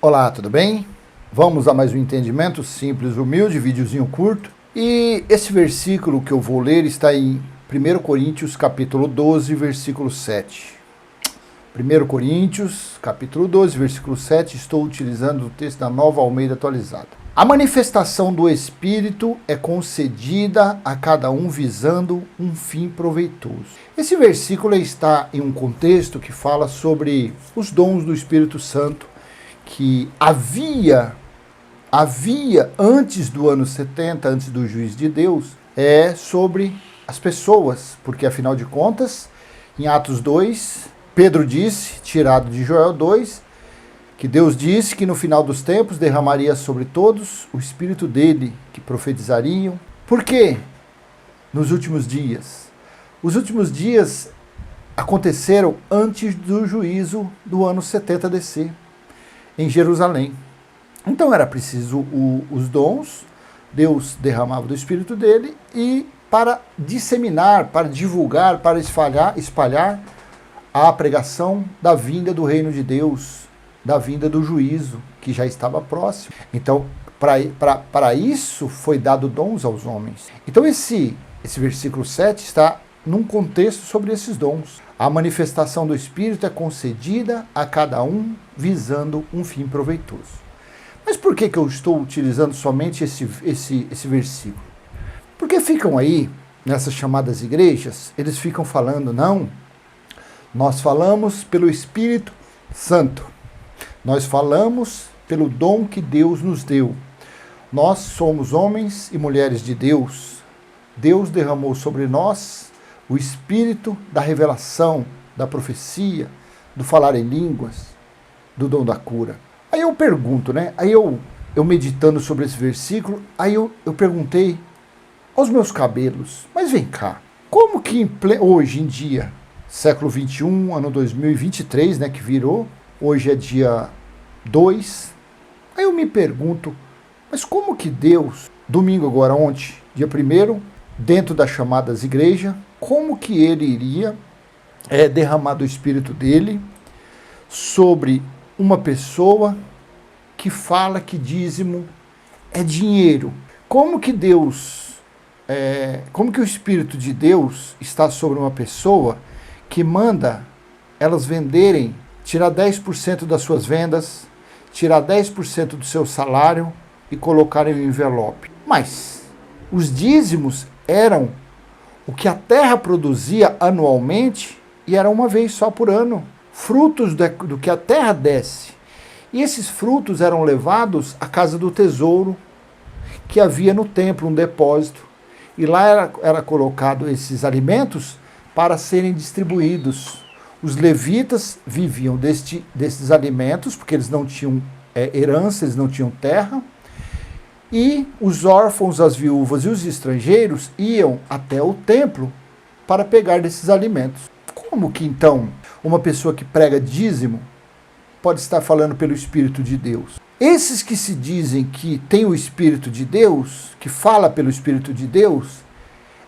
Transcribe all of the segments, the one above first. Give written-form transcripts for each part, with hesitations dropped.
Olá, tudo bem? Vamos a mais um entendimento simples, humilde, videozinho curto. E esse versículo que eu vou ler está em 1 Coríntios capítulo 12, versículo 7. 1 Coríntios capítulo 12, versículo 7, estou utilizando o texto da Nova Almeida Atualizada. A manifestação do Espírito é concedida a cada um visando um fim proveitoso. Esse versículo está em um contexto que fala sobre os dons do Espírito Santo, que havia antes do ano 70, antes do juízo de Deus, sobre as pessoas, porque afinal de contas, em Atos 2, Pedro disse, tirado de Joel 2, que Deus disse que no final dos tempos derramaria sobre todos o Espírito dele, que profetizariam. Por quê? Nos últimos dias. Os últimos dias aconteceram antes do juízo do ano 70 DC, em Jerusalém. Então era preciso os dons, Deus derramava do Espírito dele, e para disseminar, para divulgar, para espalhar a pregação da vinda do reino de Deus, da vinda do juízo, que já estava próximo. Então, para isso foi dado dons aos homens. Então esse versículo 7 está num contexto sobre esses dons. A manifestação do Espírito é concedida a cada um visando um fim proveitoso. Mas por que eu estou utilizando somente esse versículo? Porque ficam aí, nessas chamadas igrejas, eles ficam falando, não, nós falamos pelo Espírito Santo. Nós falamos pelo dom que Deus nos deu. Nós somos homens e mulheres de Deus. Deus derramou sobre nós o espírito da revelação, da profecia, do falar em línguas, do dom da cura. Aí eu pergunto, né? Aí eu meditando sobre esse versículo, aí eu perguntei aos meus cabelos, mas vem cá, como que hoje em dia, século 21, ano 2023, né, que virou, hoje é dia 2, aí eu me pergunto, mas como que Deus, domingo agora ontem, dia 1º, dentro das chamadas igreja, como que ele iria derramar do Espírito dele sobre uma pessoa que fala que dízimo é dinheiro? Como que Deus, como que o Espírito de Deus está sobre uma pessoa que manda elas venderem, tirar 10% das suas vendas, tirar 10% do seu salário e colocarem no envelope? Mas os dízimos eram o que a terra produzia anualmente e era uma vez só por ano. Frutos do que a terra desse. E esses frutos eram levados à casa do tesouro, que havia no templo um depósito. E lá era colocado esses alimentos para serem distribuídos. Os levitas viviam desses alimentos, porque eles não tinham herança, eles não tinham terra. E os órfãos, as viúvas e os estrangeiros iam até o templo para pegar desses alimentos. Como que então uma pessoa que prega dízimo pode estar falando pelo Espírito de Deus? Esses que se dizem que tem o Espírito de Deus, que fala pelo Espírito de Deus,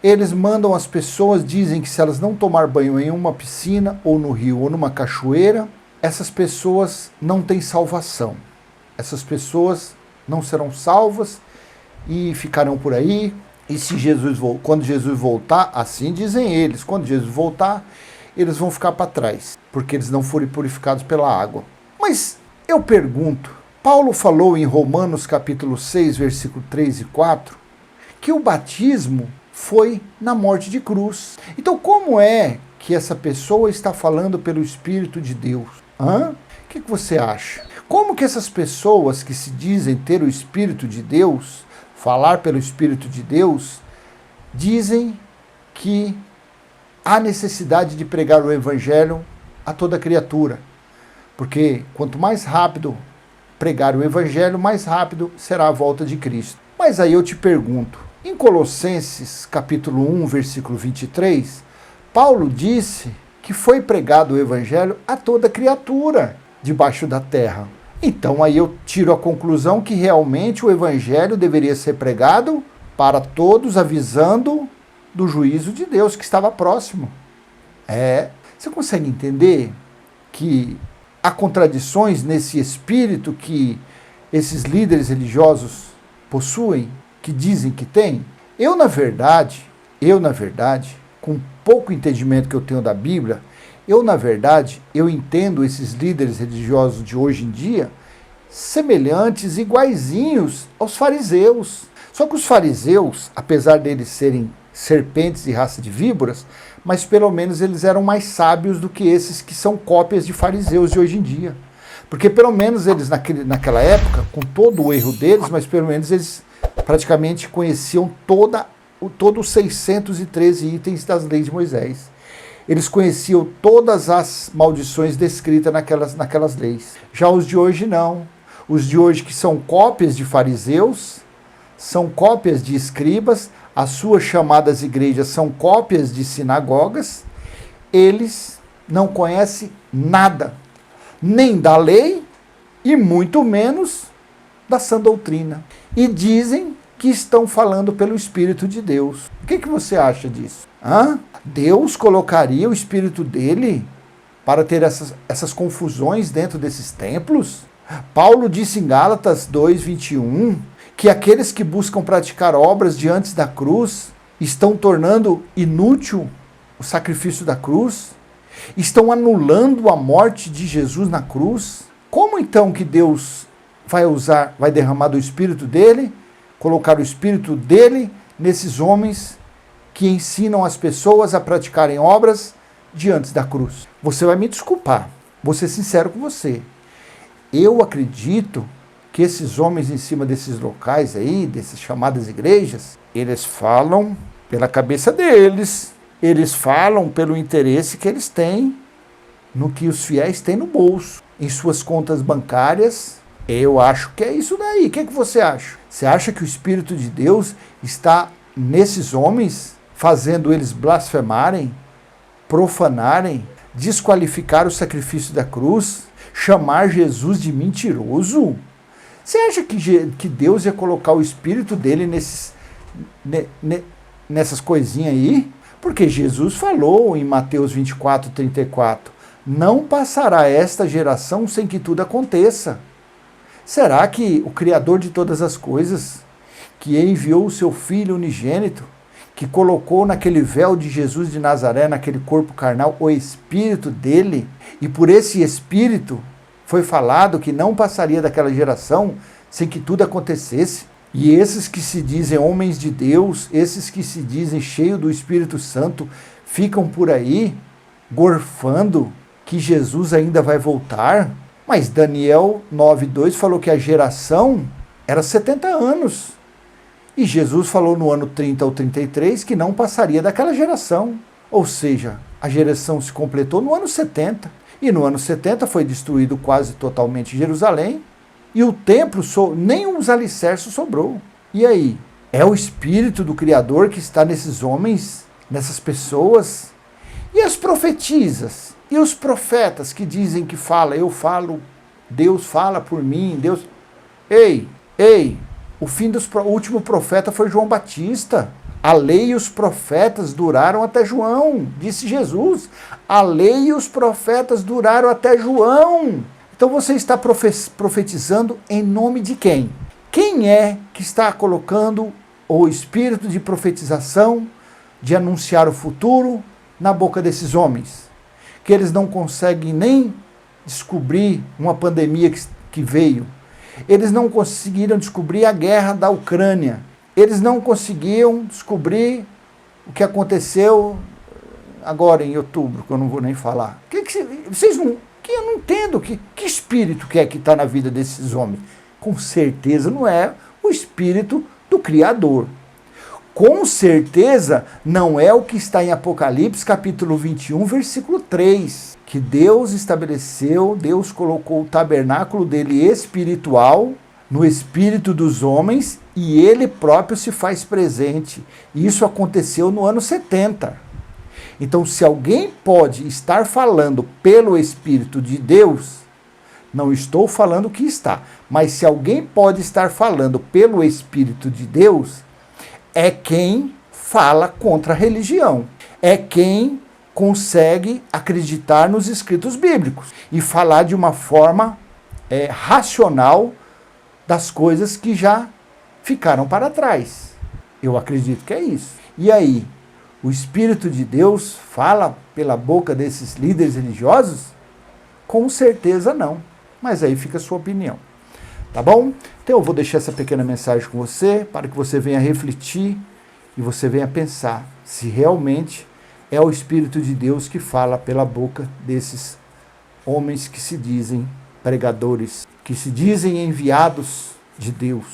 eles mandam as pessoas, dizem que se elas não tomar banho em uma piscina, ou no rio, ou numa cachoeira, essas pessoas não têm salvação. Essas pessoas não serão salvas e ficarão por aí. E se quando Jesus voltar, assim dizem eles, quando Jesus voltar, eles vão ficar para trás, porque eles não forem purificados pela água. Mas eu pergunto, Paulo falou em Romanos capítulo 6, versículo 3 e 4, que o batismo foi na morte de cruz. Então como é que essa pessoa está falando pelo Espírito de Deus? O que você acha? Como que essas pessoas que se dizem ter o Espírito de Deus, falar pelo Espírito de Deus, dizem que há necessidade de pregar o Evangelho a toda criatura? Porque quanto mais rápido pregar o Evangelho, mais rápido será a volta de Cristo. Mas aí eu te pergunto, em Colossenses capítulo 1, versículo 23, Paulo disse que foi pregado o Evangelho a toda criatura debaixo da terra. Então aí eu tiro a conclusão que realmente o Evangelho deveria ser pregado para todos, avisando do juízo de Deus que estava próximo. Você consegue entender que há contradições nesse espírito que esses líderes religiosos possuem, que dizem que têm? Eu, na verdade, com pouco entendimento que eu tenho da Bíblia, eu entendo esses líderes religiosos de hoje em dia semelhantes, iguaizinhos aos fariseus. Só que os fariseus, apesar deles serem serpentes e raça de víboras, mas pelo menos eles eram mais sábios do que esses que são cópias de fariseus de hoje em dia. Porque pelo menos eles naquela época, com todo o erro deles, mas pelo menos eles praticamente conheciam todos os 613 itens das leis de Moisés. Eles conheciam todas as maldições descritas naquelas leis. Já os de hoje não. Os de hoje, que são cópias de fariseus, são cópias de escribas, as suas chamadas igrejas são cópias de sinagogas, eles não conhecem nada, nem da lei e muito menos da sã doutrina. E dizem que estão falando pelo Espírito de Deus. O que você acha disso? Deus colocaria o Espírito dele para ter essas confusões dentro desses templos? Paulo disse em Gálatas 2:21 que aqueles que buscam praticar obras diante da cruz estão tornando inútil o sacrifício da cruz, estão anulando a morte de Jesus na cruz. Como então que Deus vai derramar do Espírito dele, colocar o Espírito dele nesses homens que ensinam as pessoas a praticarem obras diante da cruz? Você vai me desculpar, vou ser sincero com você. Eu acredito que esses homens em cima desses locais aí, dessas chamadas igrejas, eles falam pela cabeça deles, eles falam pelo interesse que eles têm no que os fiéis têm no bolso, em suas contas bancárias. Eu acho que é isso daí. O que você acha? Você acha que o Espírito de Deus está nesses homens, fazendo eles blasfemarem, profanarem, desqualificar o sacrifício da cruz, chamar Jesus de mentiroso? Você acha que Deus ia colocar o Espírito dele nessas coisinhas aí? Porque Jesus falou em Mateus 24:34, não passará esta geração sem que tudo aconteça. Será que o Criador de todas as coisas, que enviou o seu Filho unigênito, que colocou naquele véu de Jesus de Nazaré, naquele corpo carnal, o Espírito dele, e por esse Espírito foi falado que não passaria daquela geração sem que tudo acontecesse? E esses que se dizem homens de Deus, esses que se dizem cheios do Espírito Santo, ficam por aí gorfando que Jesus ainda vai voltar? Mas Daniel 9:2 falou que a geração era 70 anos. E Jesus falou no ano 30 ou 33 que não passaria daquela geração. Ou seja, a geração se completou no ano 70. E no ano 70 foi destruído quase totalmente Jerusalém. E o templo, nem os alicerces sobrou. E aí? É o Espírito do Criador que está nesses homens, nessas pessoas? E as profetisas? E os profetas que dizem que eu falo, Deus fala por mim, Deus... Ei, o último profeta foi João Batista. A lei e os profetas duraram até João, disse Jesus. A lei e os profetas duraram até João. Então você está profetizando em nome de quem? Quem é que está colocando o espírito de profetização, de anunciar o futuro, na boca desses homens? Que eles não conseguem nem descobrir uma pandemia que veio. Eles não conseguiram descobrir a guerra da Ucrânia. Eles não conseguiam descobrir o que aconteceu agora em outubro, que eu não vou nem falar. Eu não entendo que espírito que é que está na vida desses homens. Com certeza não é o espírito do Criador. Com certeza não é o que está em Apocalipse capítulo 21, versículo 3. Que Deus estabeleceu, Deus colocou o tabernáculo dele espiritual no espírito dos homens e ele próprio se faz presente. Isso aconteceu no ano 70. Então, se alguém pode estar falando pelo Espírito de Deus, não estou falando que está, mas se alguém pode estar falando pelo Espírito de Deus, é quem fala contra a religião. É quem consegue acreditar nos escritos bíblicos e falar de uma forma racional das coisas que já ficaram para trás. Eu acredito que é isso. E aí, o Espírito de Deus fala pela boca desses líderes religiosos? Com certeza não. Mas aí fica a sua opinião. Tá bom? Então eu vou deixar essa pequena mensagem com você para que você venha refletir e você venha pensar se realmente é o Espírito de Deus que fala pela boca desses homens que se dizem pregadores, que se dizem enviados de Deus,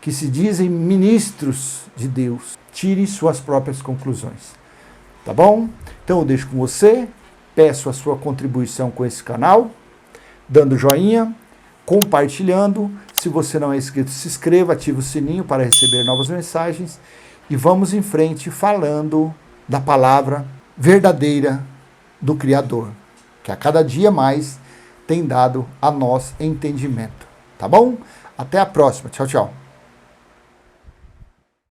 que se dizem ministros de Deus. Tire suas próprias conclusões. Tá bom? Então eu deixo com você, peço a sua contribuição com esse canal, dando joinha, compartilhando. Se você não é inscrito, se inscreva, ative o sininho para receber novas mensagens e vamos em frente falando da palavra verdadeira do Criador, que a cada dia mais tem dado a nós entendimento. Tá bom? Até a próxima. Tchau, tchau.